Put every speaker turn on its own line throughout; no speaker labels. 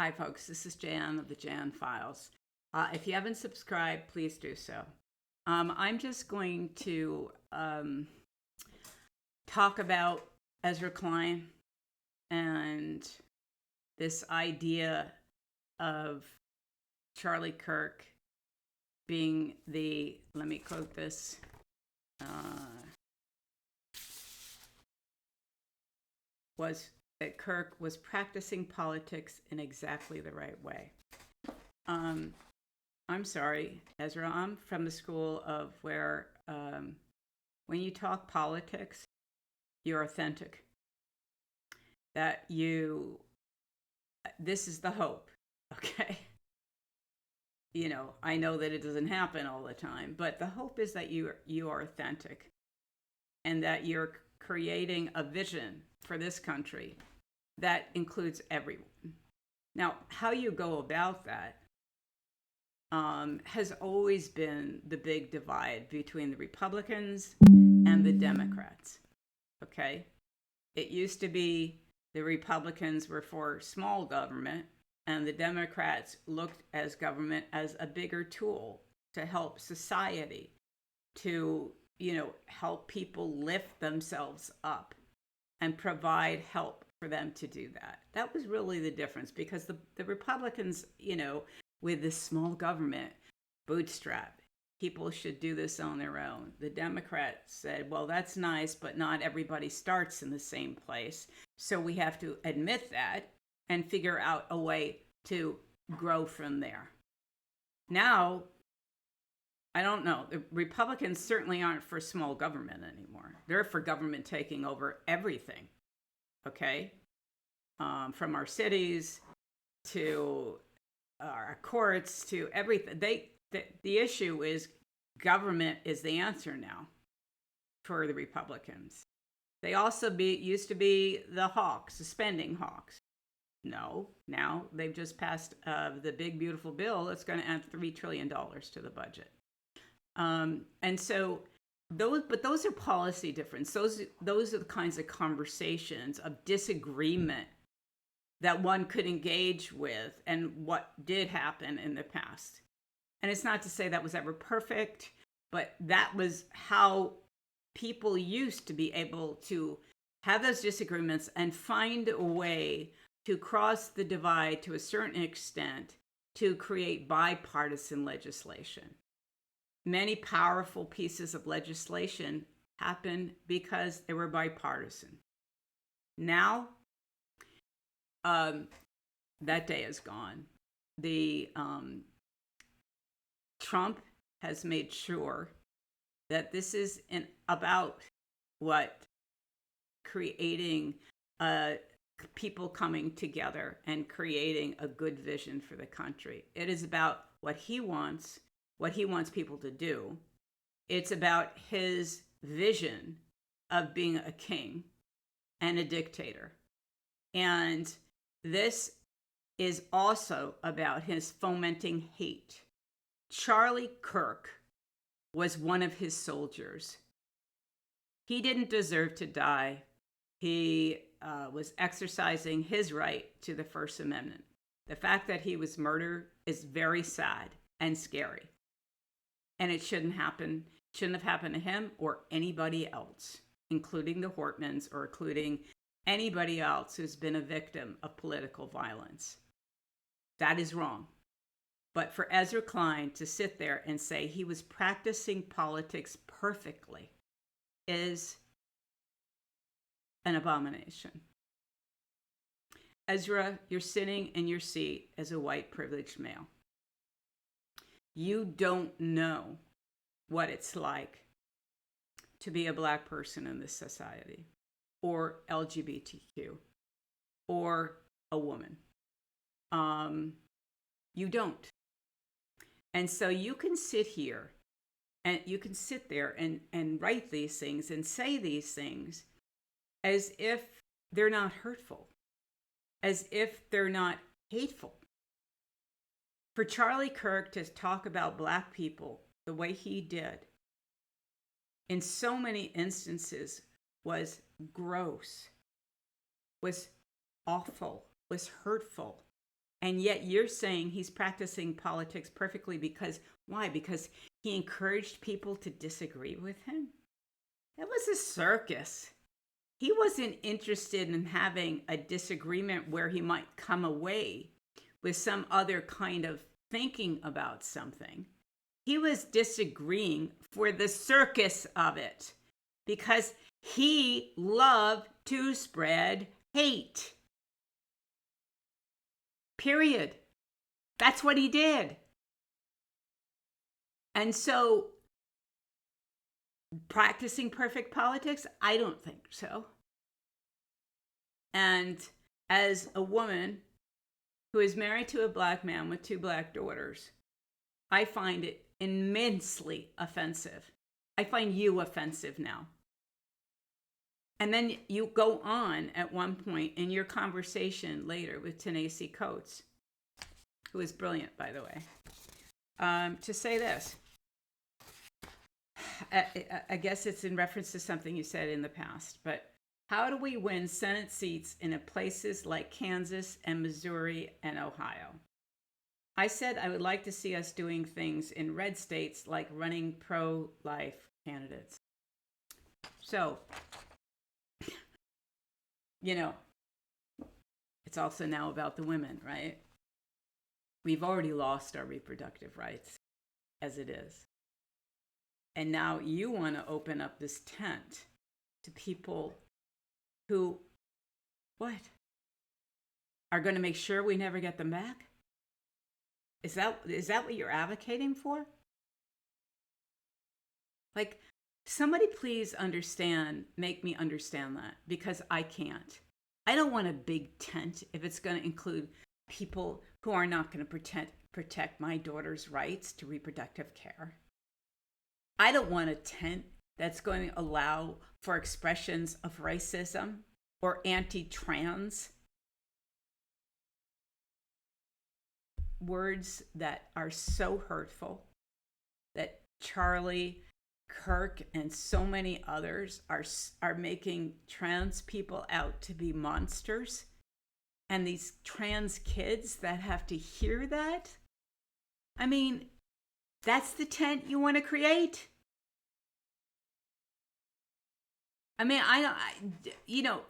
Hi, folks. This is Jan of the Jan Files. If you haven't subscribed, please do so. I'm just going to talk about Ezra Klein and this idea of Charlie Kirk being the, let me quote this, that Kirk was practicing politics in exactly the right way. I'm sorry, Ezra, I'm from the school of where when you talk politics, you're authentic. This is the hope, okay? You know, I know that it doesn't happen all the time, but the hope is that you are authentic and that you're creating a vision for this country that includes everyone. Now, how you go about that has always been the big divide between the Republicans and the Democrats, okay? It used to be the Republicans were for small government, and the Democrats looked at government as a bigger tool to help society, to, help people lift themselves up and provide help for them to do that. That was really the difference, because the Republicans, with this small government bootstrap, people should do this on their own. The Democrats said, well, that's nice, but not everybody starts in the same place. So we have to admit that and figure out a way to grow from there. Now, I don't know. The Republicans certainly aren't for small government anymore. They're for government taking over everything, okay? From our cities to our courts to everything. The issue is government is the answer now for the Republicans. They also used to be the hawks, the spending hawks. No, now they've just passed the big, beautiful bill that's going to add $3 trillion to the budget. And so those are policy differences. Those are the kinds of conversations of disagreement that one could engage with and what did happen in the past. And it's not to say that was ever perfect, but that was how people used to be able to have those disagreements and find a way to cross the divide to a certain extent to create bipartisan legislation. Many powerful pieces of legislation happened because they were bipartisan. Now, that day is gone. Trump has made sure that this is about creating people coming together and creating a good vision for the country. It is about what he wants people to do. It's about his vision of being a king and a dictator. And this is also about his fomenting hate. Charlie Kirk was one of his soldiers. He didn't deserve to die. He was exercising his right to the First Amendment. The fact that he was murdered is very sad and scary. And it shouldn't have happened to him or anybody else, including the Hortmans or including anybody else who's been a victim of political violence. That is wrong. But for Ezra Klein to sit there and say he was practicing politics perfectly is an abomination. Ezra, you're sitting in your seat as a white privileged male. You don't know what it's like to be a Black person in this society, or LGBTQ, or a woman. You don't. And so you can sit here and you can sit there and write these things and say these things as if they're not hurtful, as if they're not hateful. For Charlie Kirk to talk about Black people the way he did in so many instances was gross, was awful, was hurtful. And yet you're saying he's practicing politics perfectly because, why? Because he encouraged people to disagree with him? That was a circus. He wasn't interested in having a disagreement where he might come away with some other kind of thinking about something. He was disagreeing for the circus of it because he loved to spread hate. Period. That's what he did. And so, practicing perfect politics? I don't think so. And as a woman who is married to a black man with 2 black daughters, I find it immensely offensive. I find you offensive now. And then you go on at one point in your conversation later with Ta-Nehisi Coates, who is brilliant, by the way, to say this. I guess it's in reference to something you said in the past, but how do we win Senate seats in places like Kansas and Missouri and Ohio? I said I would like to see us doing things in red states like running pro-life candidates. So, you know, it's also now about the women, right? We've already lost our reproductive rights as it is. And now you want to open up this tent to people who, what? Are going to make sure we never get them back? Is that what you're advocating for? Like, somebody please make me understand that, because I can't. I don't want a big tent if it's going to include people who are not going to protect my daughter's rights to reproductive care. I don't want a tent that's going to allow for expressions of racism or anti-trans words that are so hurtful that Charlie Kirk and so many others are making trans people out to be monsters. And these trans kids that have to hear that, I mean, that's the tent you want to create? I mean,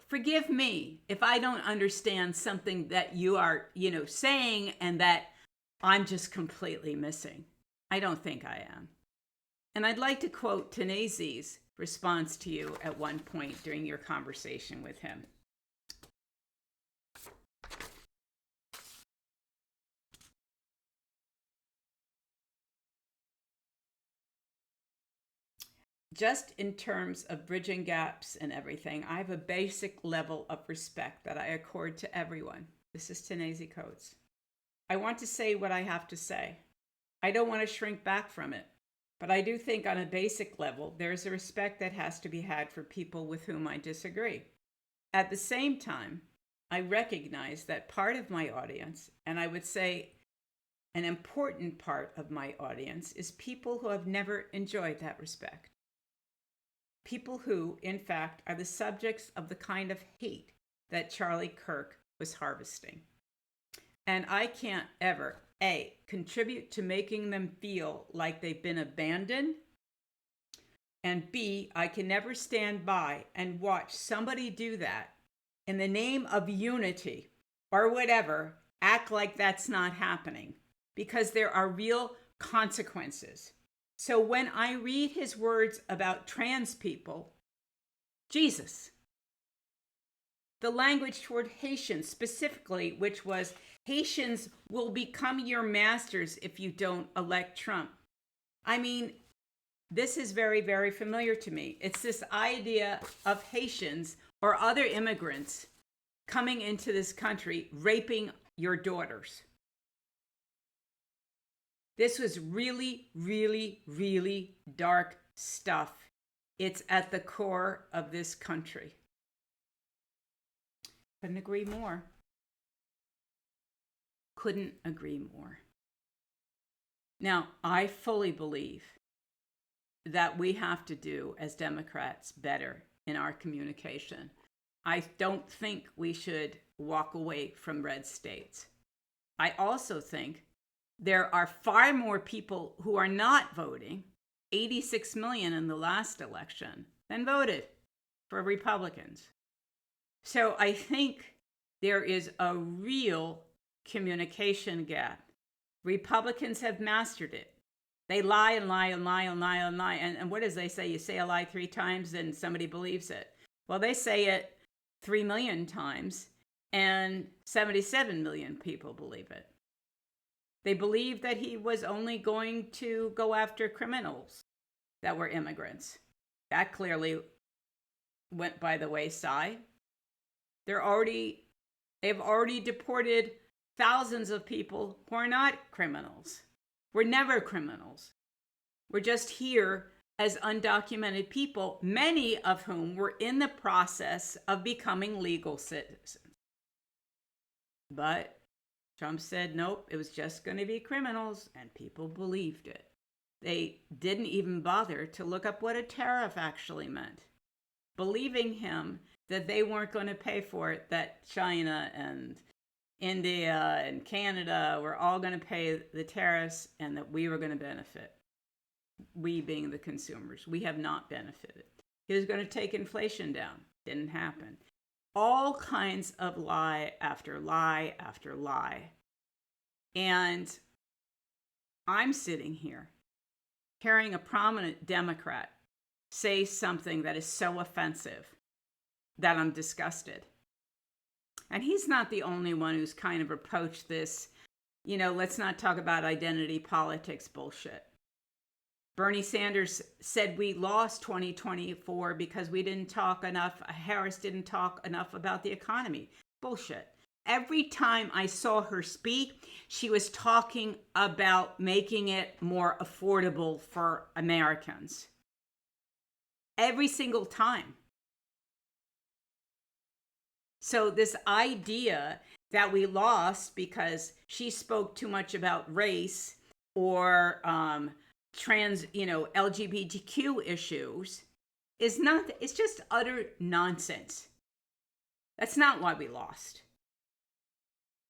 forgive me if I don't understand something that you are, saying and that I'm just completely missing. I don't think I am. And I'd like to quote Ta-Nehisi's response to you at one point during your conversation with him. Just in terms of bridging gaps and everything, I have a basic level of respect that I accord to everyone. This is Ta-Nehisi Coates. I want to say what I have to say. I don't want to shrink back from it, but I do think on a basic level, there's a respect that has to be had for people with whom I disagree. At the same time, I recognize that part of my audience, and I would say an important part of my audience, is people who have never enjoyed that respect. People who, in fact, are the subjects of the kind of hate that Charlie Kirk was harvesting. And I can't ever, A, contribute to making them feel like they've been abandoned, and B, I can never stand by and watch somebody do that in the name of unity or whatever, act like that's not happening, because there are real consequences. So when I read his words about trans people, Jesus, the language toward Haitians specifically, which was Haitians will become your masters if you don't elect Trump. I mean, this is very, very familiar to me. It's this idea of Haitians or other immigrants coming into this country, raping your daughters. This was really, really, really dark stuff. It's at the core of this country. Couldn't agree more. Couldn't agree more. Now, I fully believe that we have to do, as Democrats, better in our communication. I don't think we should walk away from red states. I also think there are far more people who are not voting, 86 million in the last election, than voted for Republicans. So I think there is a real communication gap. Republicans have mastered it. They lie and lie and lie and lie and lie. And what does they say? You say a lie 3 times, then somebody believes it. Well, they say it 3 million times, and 77 million people believe it. They believe that he was only going to go after criminals that were immigrants. That clearly went by the wayside. They've already deported thousands of people who are not criminals. We're never criminals. We're just here as undocumented people, many of whom were in the process of becoming legal citizens. But Trump said, nope, it was just going to be criminals, and people believed it. They didn't even bother to look up what a tariff actually meant, believing him that they weren't going to pay for it, that China and India and Canada were all going to pay the tariffs and that we were going to benefit. We being the consumers. We have not benefited. He was going to take inflation down. Didn't happen. All kinds of lie after lie after lie. And I'm sitting here hearing a prominent Democrat say something that is so offensive that I'm disgusted. And he's not the only one who's kind of approached this, let's not talk about identity politics bullshit. Bernie Sanders said we lost 2024 because we didn't talk enough. Harris didn't talk enough about the economy. Bullshit. Every time I saw her speak, she was talking about making it more affordable for Americans. Every single time. So this idea that we lost because she spoke too much about race or trans, LGBTQ issues it's just utter nonsense. That's not why we lost.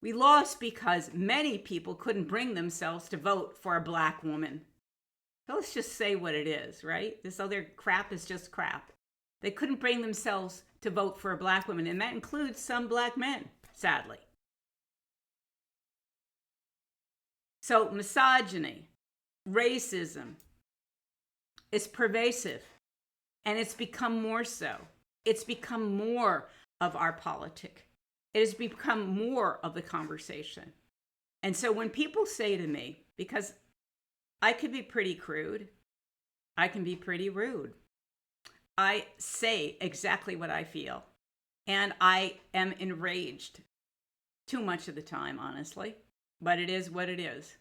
We lost because many people couldn't bring themselves to vote for a Black woman. So let's just say what it is, right? This other crap is just crap. They couldn't bring themselves to vote for a Black woman, and that includes some Black men, sadly. So misogyny, racism is pervasive, and it's become more so. It's become more of our politic. It has become more of the conversation. And so when people say to me, because I could be pretty crude, I can be pretty rude. I say exactly what I feel, and I am enraged too much of the time, honestly, but it is what it is.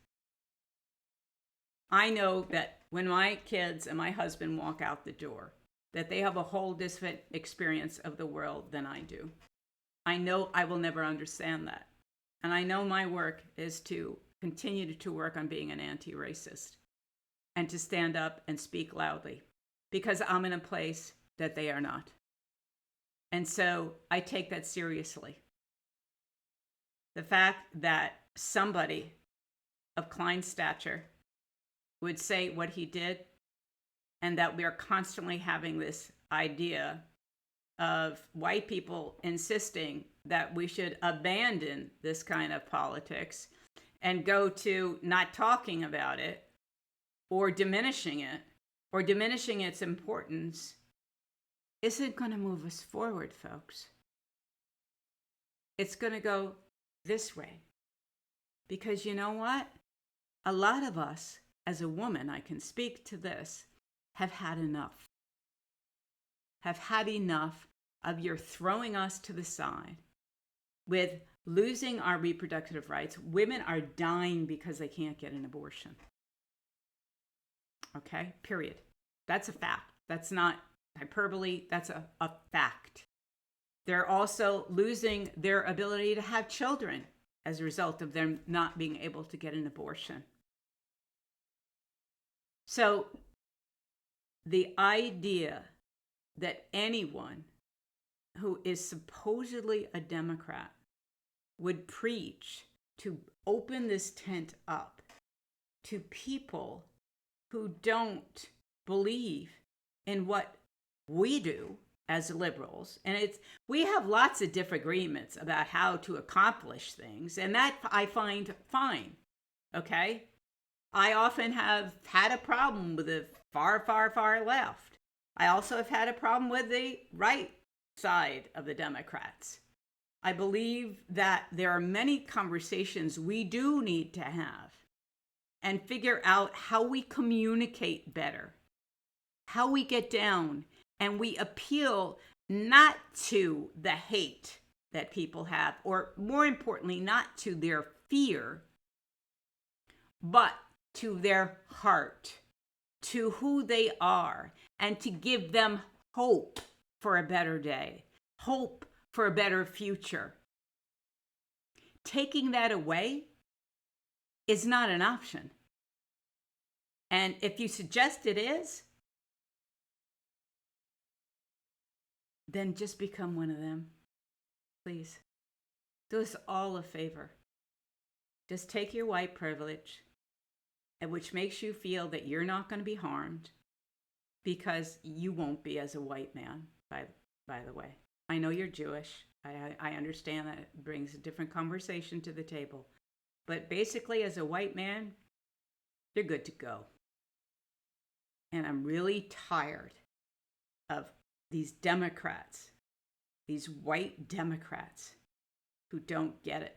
I know that when my kids and my husband walk out the door, that they have a whole different experience of the world than I do. I know I will never understand that. And I know my work is to continue to work on being an anti-racist and to stand up and speak loudly, because I'm in a place that they are not. And so I take that seriously. The fact that somebody of Klein's stature would say what he did, and that we are constantly having this idea of white people insisting that we should abandon this kind of politics and go to not talking about it or diminishing its importance, isn't going to move us forward, folks. It's going to go this way. Because you know what? A lot of us, as a woman, I can speak to this, have had enough. Have had enough of your throwing us to the side with losing our reproductive rights. Women are dying because they can't get an abortion. Okay, period. That's a fact. That's not hyperbole. That's a fact. They're also losing their ability to have children as a result of them not being able to get an abortion. So the idea that anyone who is supposedly a Democrat would preach to open this tent up to people who don't believe in what we do as liberals. And we have lots of disagreements about how to accomplish things, and that I find fine. Okay? I often have had a problem with the far, far, far left. I also have had a problem with the right side of the Democrats. I believe that there are many conversations we do need to have and figure out how we communicate better, how we get down and we appeal not to the hate that people have, or more importantly, not to their fear, but to their heart, to who they are, and to give them hope for a better day, hope for a better future. Taking that away is not an option. And if you suggest it is, then just become one of them. Please. Do us all a favor. Just take your white privilege, and which makes you feel that you're not going to be harmed, because you won't be as a white man, by the way. I know you're Jewish. I understand that it brings a different conversation to the table. But basically, as a white man, you're good to go. And I'm really tired of these Democrats, these white Democrats who don't get it.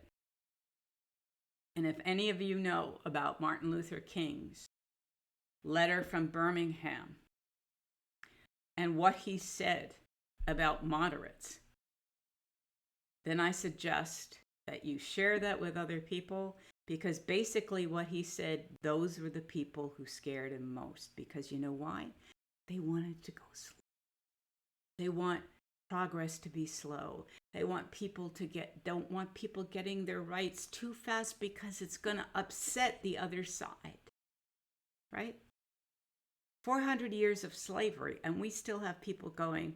And if any of you know about Martin Luther King's letter from Birmingham and what he said about moderates, then I suggest that you share that with other people, because basically what he said, those were the people who scared him most. Because you know why? They wanted to go slow. They want progress to be slow. They want people don't want people getting their rights too fast, because it's going to upset the other side. Right? 400 years of slavery, and we still have people going,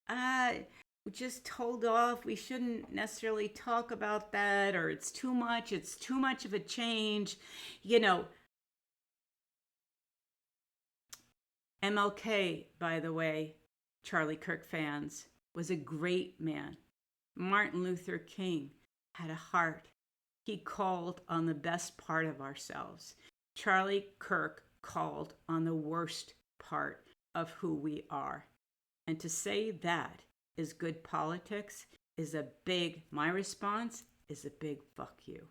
we just told off, we shouldn't necessarily talk about that, or it's too much of a change. You know, MLK, by the way, Charlie Kirk fans, was a great man. Martin Luther King had a heart. He called on the best part of ourselves. Charlie Kirk called on the worst part of who we are. And to say that is good politics my response is a big fuck you.